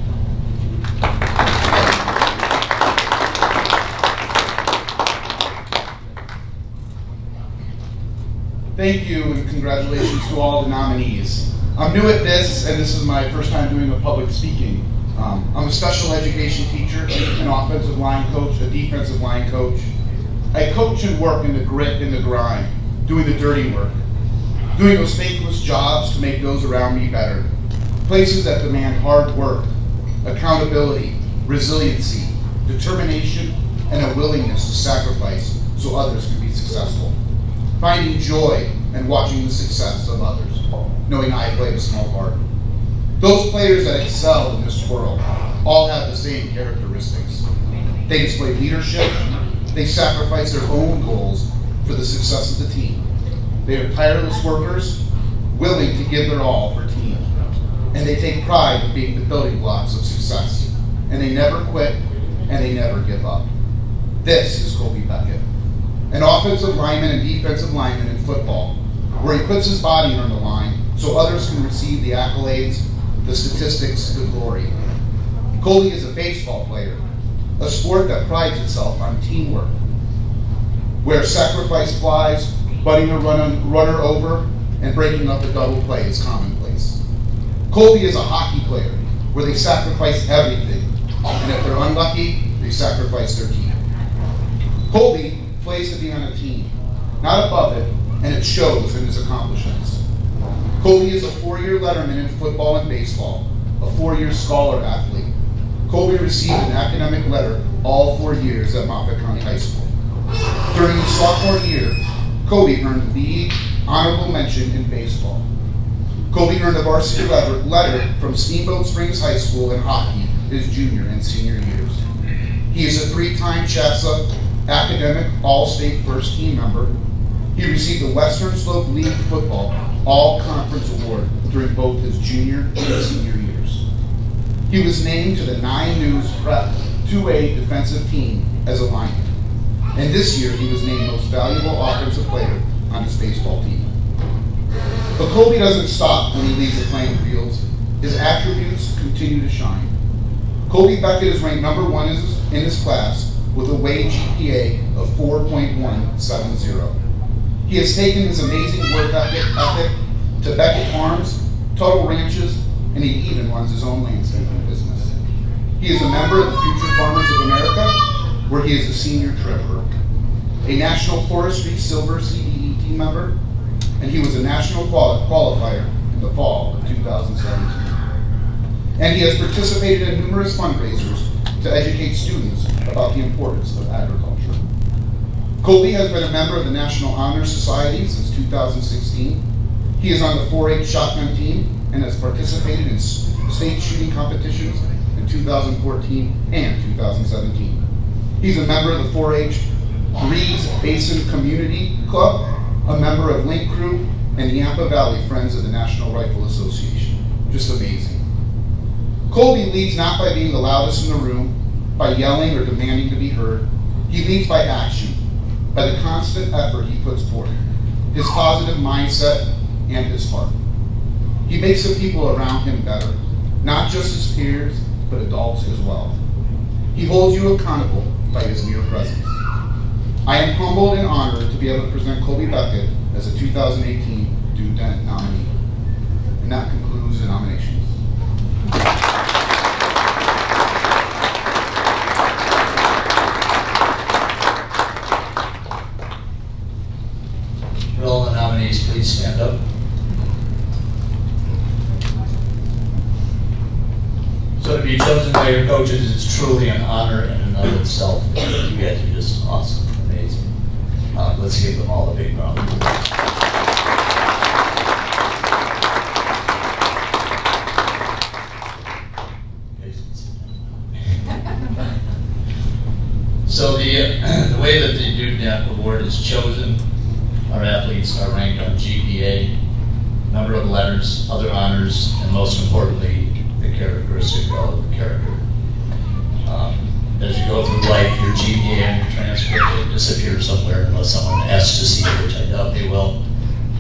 Thank you and congratulations to all the nominees. I'm new at this and this is my first time doing a public speaking. I'm a special education teacher, an offensive line coach, a defensive line coach. I coach and work in the grit and the grind, doing the dirty work, doing those thankless jobs to make those around me better. Places that demand hard work, accountability, resiliency, determination, and a willingness to sacrifice so others can be successful. Finding joy and watching the success of others, knowing I played a small part. Those players that excel in this world all have the same characteristics. They display leadership, they sacrifice their own goals for the success of the team. They are tireless workers, willing to give their all for team. And they take pride in being the building blocks of success. And they never quit, and they never give up. This is Kobe Beckett, an offensive lineman and defensive lineman in football, where he puts his body on the line so others can receive the accolades, the statistics, the glory. Kobe is a baseball player, a sport that prides itself on teamwork, where sacrifice flies, butting a runner over, and breaking up a double play is commonplace. Kobe is a hockey player, where they sacrifice everything, and if they're unlucky, they sacrifice their team. Kobe plays to be on a team, not above it, and it shows in his accomplishments. Kobe is a 4-year letterman in football and baseball, a 4-year scholar athlete. Kobe received an academic letter all 4 years at Moffat County High School. During his sophomore year, Kobe earned league honorable mention in baseball. Kobe earned a varsity letter from Steamboat Springs High School in hockey his junior and senior years. He is a 3-time CHS academic all-state first team member. He received the Western Slope League Football All-Conference Award during both his junior and senior years. He was named to the 9 News Prep 2A defensive team as a lineman. And this year, he was named Most Valuable Offensive Player on his baseball team. But Kobe doesn't stop when he leaves the playing fields. His attributes continue to shine. Kobe Beckett is ranked number 1 in his class with a weighted GPA of 4.170. He has taken his amazing work ethic to Beckett Farms, Tuttle Ranches, and he even runs his own landscaping business. He is a member of the Future Farmers of America, where he is a senior treasurer, a National Forestry Silver CDE team member, and he was a national qualifier in the fall of 2017. And he has participated in numerous fundraisers to educate students about the importance of agriculture. Kobe has been a member of the National Honor Society since 2016. He is on the 4-H shotgun team and has participated in state shooting competitions in 2014 and 2017. He's a member of the 4-H Reeves Basin Community Club, a member of Link Crew, and the Yampa Valley Friends of the National Rifle Association. Just amazing. Kobe leads not by being the loudest in the room, by yelling or demanding to be heard. He leads by action, by the constant effort he puts forth, his positive mindset, and his heart. He makes the people around him better, not just his peers, but adults as well. He holds you accountable by his mere presence. I am humbled and honored to be able to present Kobe Beckett as a 2018 Dent nominee. And that concludes the nominations. Will all the nominees please stand up? So to be chosen by your coaches is truly an honor in and of itself. You guys are just awesome, amazing. Let's give them all a big round of applause. and most importantly, the characteristic of character. As you go through life, your GPA and your transcript will disappear somewhere unless someone asks to see it, which I doubt they will.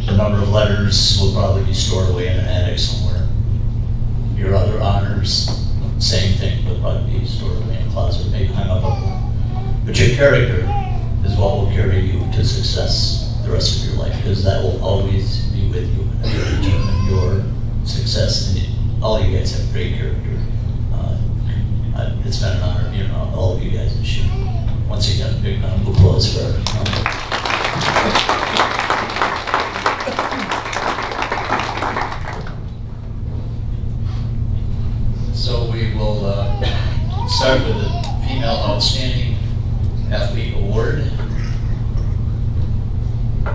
The number of letters will probably be stored away in an attic somewhere. Your other honors, same thing, will probably be stored away in a closet, maybe hung up on one. But your character is what will carry you to success the rest of your life, because that will always be with you and it will determine your success. And all you guys have great character. It's been an honor being around all of you guys this year. Once again, a big round of applause for everyone. So we will start with the Female Outstanding Athlete Award. I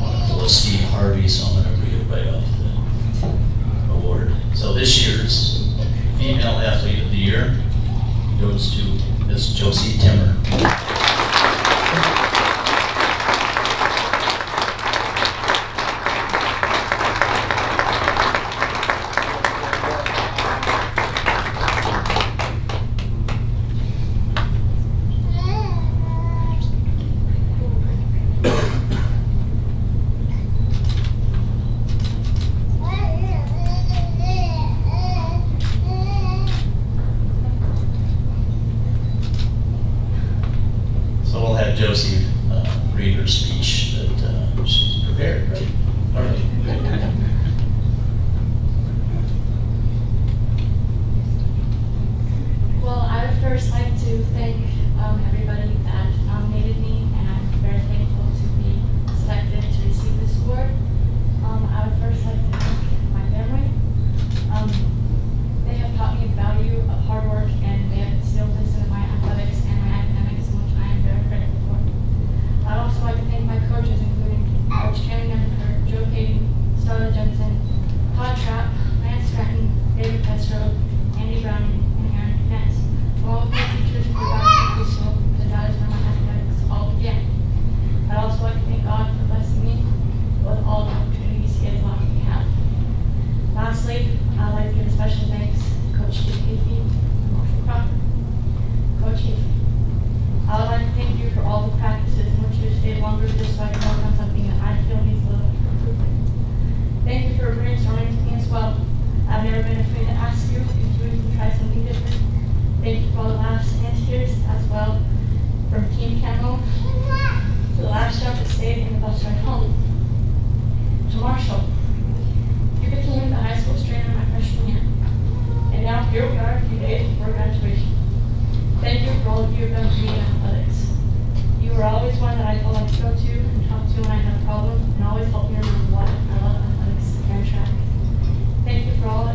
want to pull a Steve Harvey, so I'm going to read it right off the award. So this year's Female Athlete of the Year goes to Ms. Josie Timmer. Josie read her speech that she's prepared, right? All right. Well, I would first like to thank everybody that nominated me, and I'm very thankful to be selected to receive this award. I would first like to thank my family. They have taught me the value of hard work, and they have instilled this into my athletics and my academics, which I am very grateful for. I'd also like to thank my coaches, including Coach Kenny Necker, Joe Payton, Starla Jensen, Todd Trapp, Lance Stratton, David Petro, Andy Browning, and Aaron Kness, along with my teachers who provided me useful, because that is where my academics all began. I'd also like to thank God for blessing me with all the opportunities He has allowed me to have. Lastly, I'd like to give a special thanks to Coach Steve Heafy and Marshall Crawford. Coach Heafy, I would like to thank you for all the practices in which you have stayed longer just so I can work on something that I feel needs a little improvement. Thank you for brainstorming with me as well. I've never been afraid to ask you if you would try something different. Thank you for all the laughs and tears as well, from Team Camo to the last jump that stayed in the bus ride home. To Marshall, you became the high school trainer my freshman year. And now here we are a few days before graduation. Thank you for all that you have done for me in athletics. You were always one that I felt like to go to and talk to when I had a problem, and always helped me remember why I love athletics and track. Thank you for all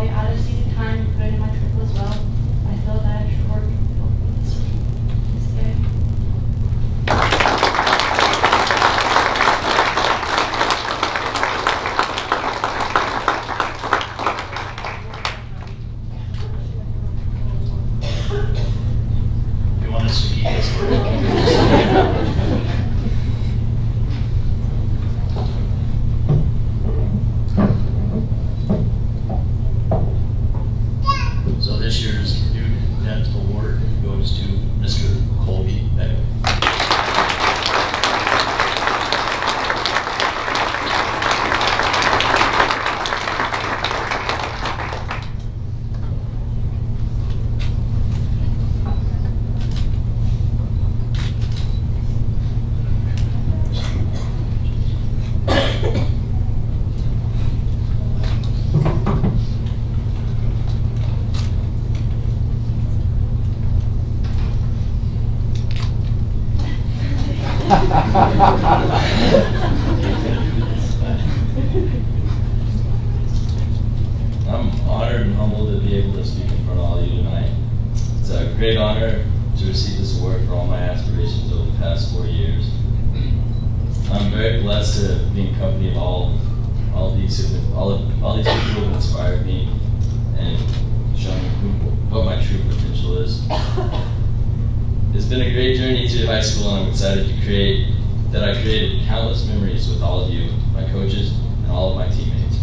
the out-of-season time you put into my triple as well. I feel that extra work helped me this day. You want us to keep this? So this year's Dent Award goes to Mr. Colby Beck. I'm honored and humbled to be able to speak in front of all of you tonight. It's a great honor to receive this award for all my aspirations over the past 4 years. I'm very blessed to be in company of all these people who have inspired me and shown me what my true potential is. It's been a great journey to high school, and I'm excited I created countless memories with all of you, my coaches, and all of my teammates.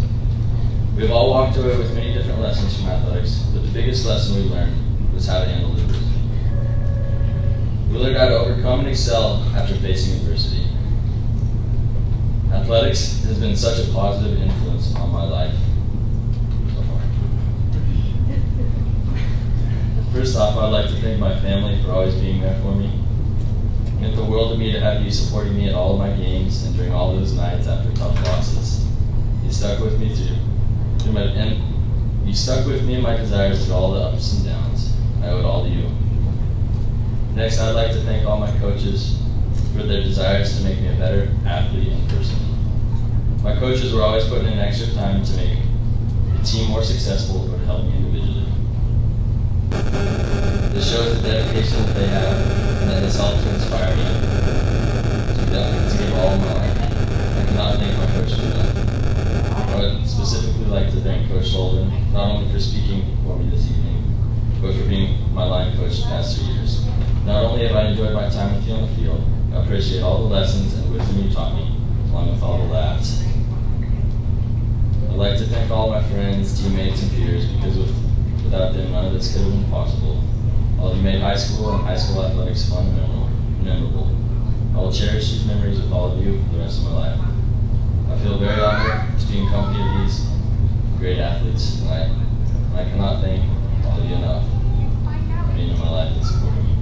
We've all walked away with many different lessons from athletics, but the biggest lesson we learned was how to handle adversity. We learned how to overcome and excel after facing adversity. Athletics has been such a positive influence on my life so far. First off, I'd like to thank my family for always being there for me. It meant the world to me to have you supporting me at all of my games and during all those nights after tough losses. You stuck with me you stuck with me in my desires through all the ups and downs. I owe it all to you. Next, I'd like to thank all my coaches for their desires to make me a better athlete and person. My coaches were always putting in extra time to make the team more successful or to help me individually. This shows the dedication that they have and that has helped to inspire me to give all of my life. I cannot thank my coaches enough. I would specifically like to thank Coach Sullivan, not only for speaking for me this evening, but for being my line coach the past 3 years. Not only have I enjoyed my time with you on the field, I appreciate all the lessons and wisdom you taught me, along with all the laughs. I'd like to thank all my friends, teammates, and peers, because without them, none of this could have been possible. All of you made high school and high school athletics fun and memorable. I will cherish these memories with all of you for the rest of my life. I feel very honored to be in company of these great athletes tonight. I cannot thank all of you enough for being in my life and supporting me.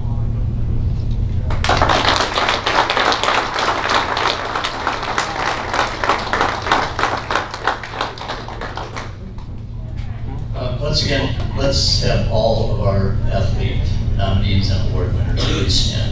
Once again, let's have all of our athlete nominees and award winners please stand.